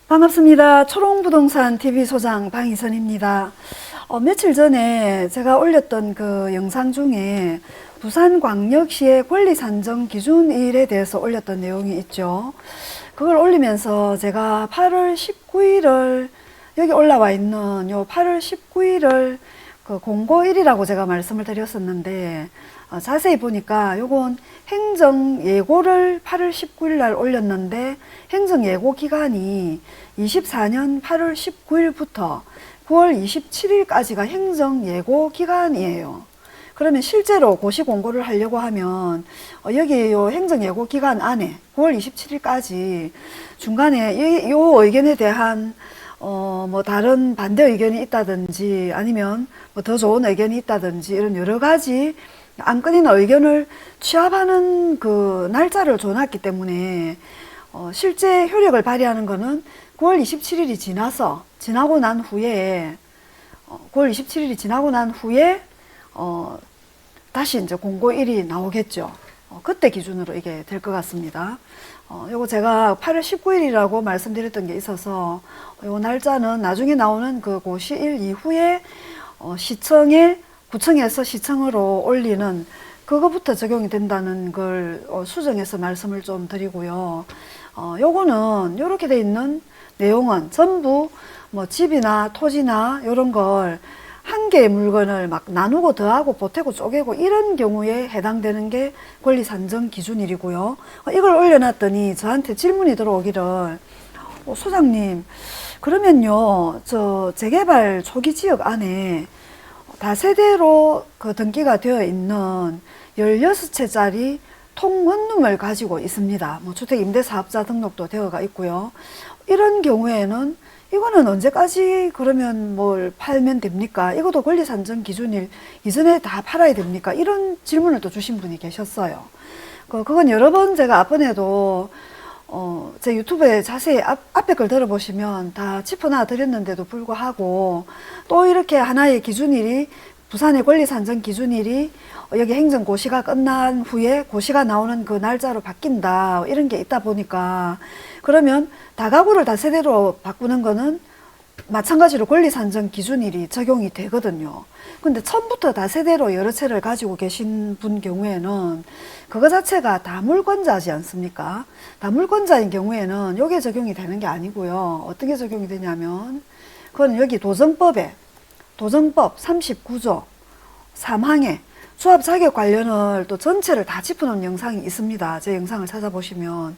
반갑습니다. 초롱부동산 TV 소장 방희선입니다. 며칠 전에 제가 올렸던 그 영상 중에 부산광역시의 권리산정 기준일에 대해서 올렸던 내용이 있죠. 그걸 올리면서 제가 8월 19일을 여기 올라와 있는 요 8월 19일을 그 공고일이라고 제가 말씀을 드렸었는데 자세히 보니까 요건 행정예고를 8월 19일 날 올렸는데 행정예고 기간이 24년 8월 19일부터 9월 27일까지가 행정예고 기간이에요. 그러면 실제로 고시 공고를 하려고 하면 여기 요 행정예고 기간 안에 9월 27일까지 중간에 요 의견에 대한 뭐 다른 반대 의견이 있다든지 아니면 뭐 더 좋은 의견이 있다든지 이런 여러 가지 안 끊이는 의견을 취합하는 그 날짜를 줘놨기 때문에 실제 효력을 발휘하는 거는 9월 27일이 지나고 난 후에 9월 27일이 지나고 난 후에 다시 이제 공고일이 나오겠죠. 그때 기준으로 이게 될 것 같습니다. 요거 제가 8월 19일이라고 말씀드렸던 게 있어서 요 날짜는 나중에 나오는 그 고시일 이후에 구청에서 시청으로 올리는 그거부터 적용이 된다는 걸 수정해서 말씀을 좀 드리고요. 요거는 요렇게 돼 있는 내용은 전부 뭐 집이나 토지나 요런 걸 한 개의 물건을 막 나누고 더하고 보태고 쪼개고 이런 경우에 해당되는 게 권리산정 기준일이고요. 이걸 올려놨더니 저한테 질문이 들어오기를 소장님 그러면요 저 재개발 초기 지역 안에 다세대로 그 등기가 되어 있는 16채짜리 통원룸을 가지고 있습니다. 뭐 주택임대사업자 등록도 되어가 있고요. 이런 경우에는 이거는 언제까지 그러면 뭘 팔면 됩니까? 이것도 권리산정 기준일 이전에 다 팔아야 됩니까? 이런 질문을 또 주신 분이 계셨어요. 그건 여러 번 제가 앞번에도 제 유튜브에 자세히 앞에 걸 들어보시면 다 짚어놔 드렸는데도 불구하고 또 이렇게 하나의 기준일이 부산의 권리산정 기준일이 여기 행정고시가 끝난 후에 고시가 나오는 그 날짜로 바뀐다 이런 게 있다 보니까 그러면 다가구를 다세대로 바꾸는 거는 마찬가지로 권리산정 기준일이 적용이 되거든요. 근데 처음부터 다세대로 여러 채를 가지고 계신 분 경우에는 그거 자체가 다물권자지 않습니까? 다물권자인 경우에는 요게 적용이 되는 게 아니고요. 어떻게 적용이 되냐면 그건 여기 도정법 39조 3항에 조합 자격 관련을 또 전체를 다 짚어놓은 영상이 있습니다. 제 영상을 찾아보시면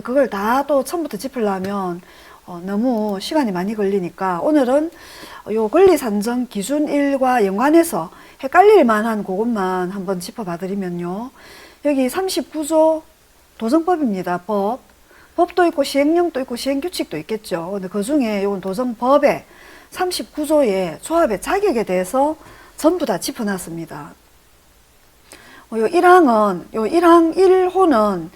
그걸 다 또 처음부터 짚으려면 너무 시간이 많이 걸리니까 오늘은 요 권리산정 기준일과 연관해서 헷갈릴 만한 그것만 한번 짚어봐 드리면요. 여기 39조 도정법입니다. 법도 있고 시행령도 있고 시행규칙도 있겠죠. 근데 그 중에 요건 도정법에 39조의 조합의 자격에 대해서 전부 다 짚어놨습니다. 요 1항은, 요 1항 1호는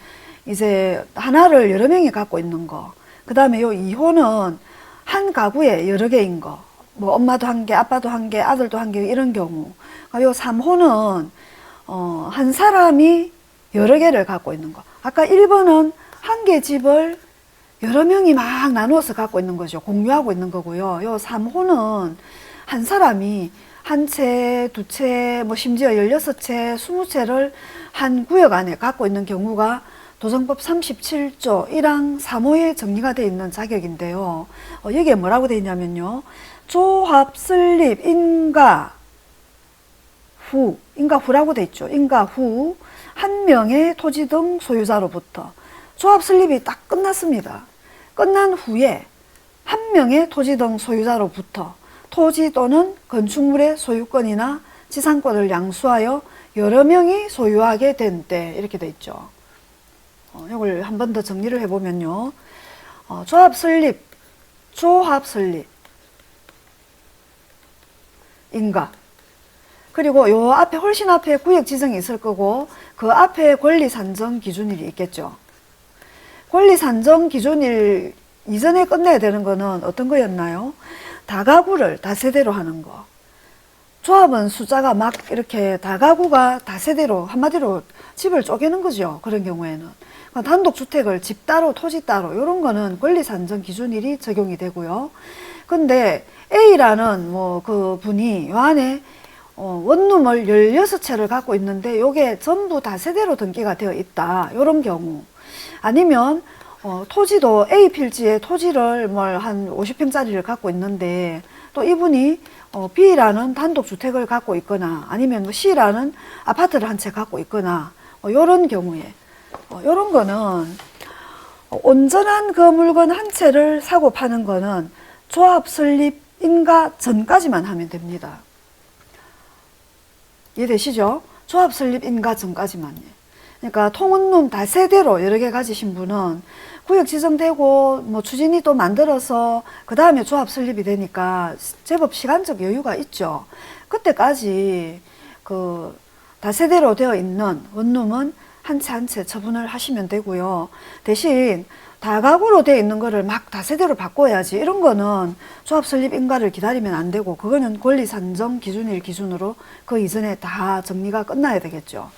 이제 하나를 여러 명이 갖고 있는 거. 그 다음에 요 2호는 한 가구에 여러 개인 거. 뭐 엄마도 한 개, 아빠도 한 개, 아들도 한 개, 이런 경우. 요 3호는, 한 사람이 여러 개를 갖고 있는 거. 아까 1번은 한 개 집을 여러 명이 막 나누어서 갖고 있는 거죠. 공유하고 있는 거고요. 요 3호는 한 사람이 한 채, 두 채, 뭐 심지어 16채, 20채를 한 구역 안에 갖고 있는 경우가 도정법 37조 1항 3호에 정리가 되어 있는 자격인데요. 여기에 뭐라고 되어 있냐면요. 조합 설립 인가후라고 되어 있죠. 인가후 한 명의 토지 등 소유자로부터 조합 설립이 딱 끝났습니다. 끝난 후에 한 명의 토지 등 소유자로부터 토지 또는 건축물의 소유권이나 지상권을 양수하여 여러 명이 소유하게 된 때 이렇게 돼 있죠. 이걸 한 번 더 정리를 해보면요. 조합 설립 인가 그리고 요 앞에 훨씬 앞에 구역 지정이 있을 거고 그 앞에 권리산정 기준일이 있겠죠. 권리산정 기준일 이전에 끝내야 되는 거는 어떤 거였나요? 다가구를 다세대로 하는 거. 조합은 숫자가 막 이렇게 다가구가 다세대로 한마디로 집을 쪼개는 거죠. 그런 경우에는. 단독주택을 집 따로 토지 따로 이런 거는 권리산정 기준일이 적용이 되고요. 근데 A라는 뭐 그 분이 요 안에 원룸을 16채를 갖고 있는데 요게 전부 다세대로 등기가 되어 있다. 요런 경우. 아니면 토지도 A 필지에 토지를 뭘 한 50평짜리를 갖고 있는데 또 이분이 B라는 단독주택을 갖고 있거나 아니면 뭐 C라는 아파트를 한 채 갖고 있거나 요런 경우에 요런 거는 온전한 그 물건 한 채를 사고 파는 거는 조합 설립 인가 전까지만 하면 됩니다. 이해되시죠? 조합 설립 인가 전까지만요. 그러니까 통원룸 다세대로 여러 개 가지신 분은 구역 지정되고 뭐 추진이 또 만들어서 그 다음에 조합 설립이 되니까 제법 시간적 여유가 있죠. 그때까지 그 다세대로 되어 있는 원룸은 한 채 한 채 처분을 하시면 되고요. 대신 다가구로 되어 있는 거를 막 다세대로 바꿔야지 이런 거는 조합 설립 인가를 기다리면 안 되고 그거는 권리 산정 기준일 기준으로 그 이전에 다 정리가 끝나야 되겠죠.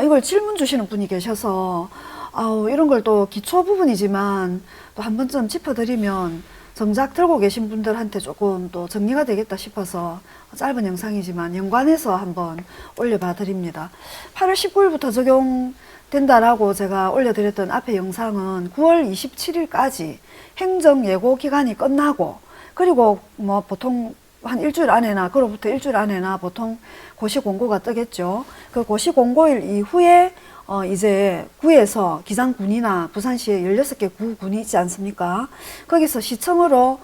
이걸 질문 주시는 분이 계셔서 이런 걸 또 기초 부분이지만 또 한 번쯤 짚어드리면 정작 들고 계신 분들한테 조금 또 정리가 되겠다 싶어서 짧은 영상이지만 연관해서 한번 올려봐 드립니다. 8월 19일부터 적용된다라고 제가 올려드렸던 앞에 영상은 9월 27일까지 행정 예고 기간이 끝나고 그리고 뭐 보통 한 일주일 안에나 그로부터 일주일 안에나 보통 고시 공고가 뜨겠죠. 그 고시 공고일 이후에 이제 구에서 기장군이나 부산시에 16개 구군이 있지 않습니까? 거기서 시청으로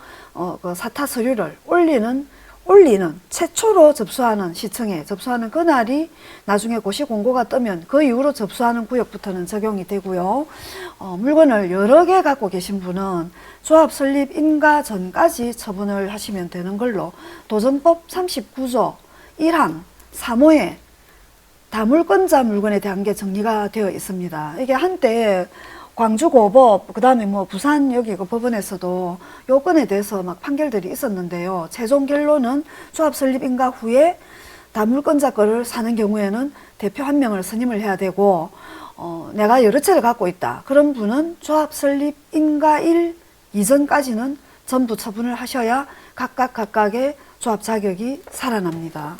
그 사타 서류를 올리는 최초로 접수하는 시청에 접수하는 그날이 나중에 고시 공고가 뜨면 그 이후로 접수하는 구역부터는 적용이 되고요. 물건을 여러 개 갖고 계신 분은 조합 설립 인가 전까지 처분을 하시면 되는 걸로 도정법 39조 1항 3호에 다물건자 물건에 대한 게 정리가 되어 있습니다. 이게 한때 광주고법, 그 다음에 뭐 부산 여기 그 법원에서도 요 건에 대해서 막 판결들이 있었는데요. 최종 결론은 조합 설립 인가 후에 다물건자 거를 사는 경우에는 대표 한 명을 선임을 해야 되고, 내가 여러 채를 갖고 있다. 그런 분은 조합 설립 인가일 이전까지는 전부 처분을 하셔야 각각의 조합 자격이 살아납니다.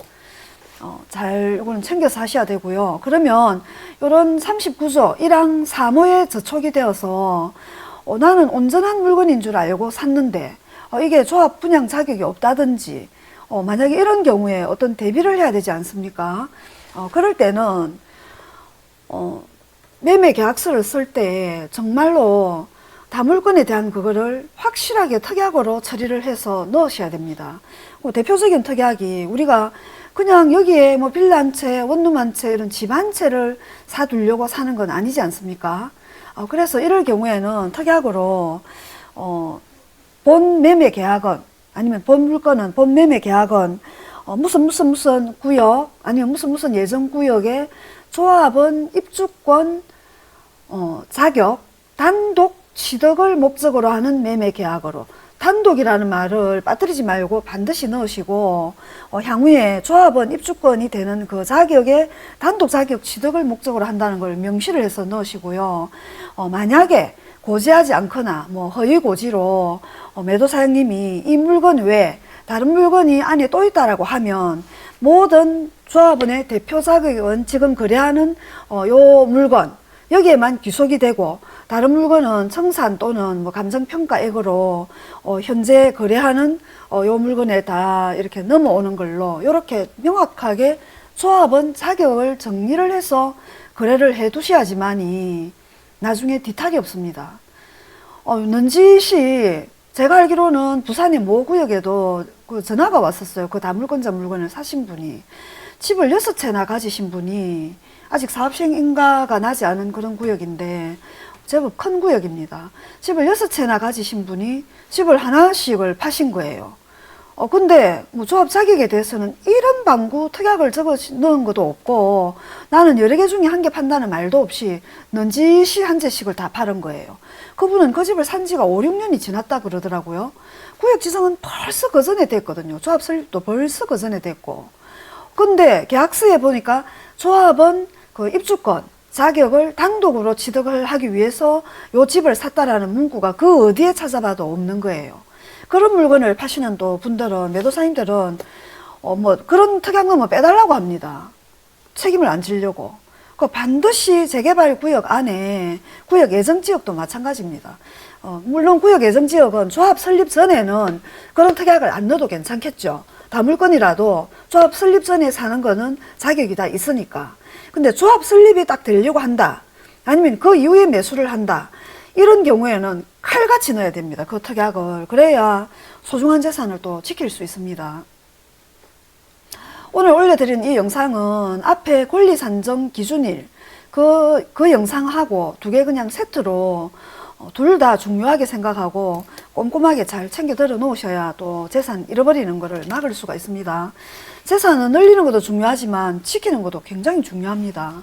이거는 챙겨서 하셔야 되고요. 그러면 이런 39조 1항 3호에 저촉이 되어서 나는 온전한 물건인 줄 알고 샀는데 이게 조합 분양 자격이 없다든지 만약에 이런 경우에 어떤 대비를 해야 되지 않습니까? 그럴 때는 매매 계약서를 쓸 때 정말로 다물건에 대한 그거를 확실하게 특약으로 처리를 해서 넣으셔야 됩니다. 대표적인 특약이 우리가 그냥 여기에 뭐 빌라 한 채, 원룸 한 채, 이런 집 한 채를 사두려고 사는 건 아니지 않습니까? 그래서 이럴 경우에는 특약으로, 본 매매 계약은, 아니면 본 물건은, 본 매매 계약은, 무슨 구역, 아니면 무슨 예정 구역에 조합은 입주권, 자격, 단독 취득을 목적으로 하는 매매 계약으로, 단독이라는 말을 빠뜨리지 말고 반드시 넣으시고 향후에 조합원 입주권이 되는 그 자격에 단독 자격 취득을 목적으로 한다는 걸 명시를 해서 넣으시고요. 만약에 고지하지 않거나 뭐 허위 고지로 매도 사장님이 이 물건 외에 다른 물건이 안에 또 있다라고 하면 모든 조합원의 대표 자격은 지금 거래하는 요 물건 여기에만 귀속이 되고 다른 물건은 청산 또는 뭐 감정평가액으로 현재 거래하는 요 물건에 다 이렇게 넘어오는 걸로 이렇게 명확하게 조합은 자격을 정리를 해서 거래를 해 두셔야지만이 나중에 뒤탈이 없습니다. 는지시 제가 알기로는 부산의 모 구역에도 그 전화가 왔었어요. 그 다물건자 물건을 사신 분이 집을 6채나 가지신 분이 아직 사업시행 인가가 나지 않은 그런 구역인데 제법 큰 구역입니다. 집을 6채나 가지신 분이 집을 하나씩을 파신 거예요. 근데 뭐 조합 자격에 대해서는 이런 방구 특약을 적어 넣은 것도 없고 나는 여러 개 중에 한 개 판다는 말도 없이 넌지시 한 채씩을 다 팔은 거예요. 그분은 그 집을 산 지가 5, 6년이 지났다 그러더라고요. 구역 지정은 벌써 그 전에 됐거든요. 조합 설립도 벌써 그 전에 됐고. 근데 계약서에 보니까 조합은 그 입주권, 자격을 단독으로 취득을 하기 위해서 요 집을 샀다라는 문구가 그 어디에 찾아봐도 없는 거예요. 그런 물건을 파시는 또 분들은, 매도사님들은 뭐 그런 특약금은 빼달라고 합니다. 책임을 안 지려고. 그 반드시 재개발 구역 안에 구역 예정지역도 마찬가지입니다. 물론 구역 예정지역은 조합 설립 전에는 그런 특약을 안 넣어도 괜찮겠죠. 다물건이라도 조합 설립 전에 사는 거는 자격이 다 있으니까. 근데 조합 설립이 딱 되려고 한다, 아니면 그 이후에 매수를 한다, 이런 경우에는 칼같이 넣어야 됩니다. 그 특약을. 그래야 소중한 재산을 또 지킬 수 있습니다. 오늘 올려드린 이 영상은 앞에 권리산정 기준일 그 영상하고 두 개 그냥 세트로 둘 다 중요하게 생각하고 꼼꼼하게 잘 챙겨 들어 놓으셔야 또 재산 잃어버리는 것을 막을 수가 있습니다. 재산은 늘리는 것도 중요하지만 지키는 것도 굉장히 중요합니다.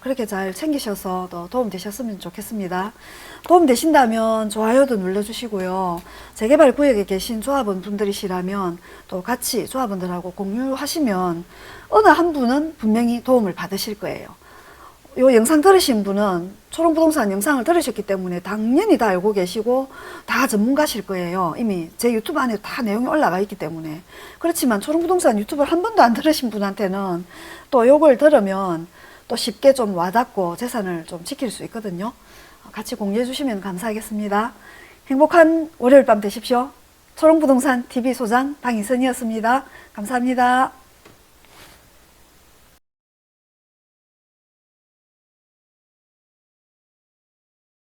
그렇게 잘 챙기셔서 또 도움 되셨으면 좋겠습니다. 도움 되신다면 좋아요도 눌러주시고요. 재개발 구역에 계신 조합원 분들이시라면 또 같이 조합원들하고 공유하시면 어느 한 분은 분명히 도움을 받으실 거예요. 요 영상 들으신 분은 초롱부동산 영상을 들으셨기 때문에 당연히 다 알고 계시고 다 전문가실 거예요. 이미 제 유튜브 안에 다 내용이 올라가 있기 때문에. 그렇지만 초롱부동산 유튜브를 한 번도 안 들으신 분한테는 또 요걸 들으면 또 쉽게 좀 와닿고 재산을 좀 지킬 수 있거든요. 같이 공유해 주시면 감사하겠습니다. 행복한 월요일 밤 되십시오. 초롱부동산 TV 소장 방희선이었습니다. 감사합니다.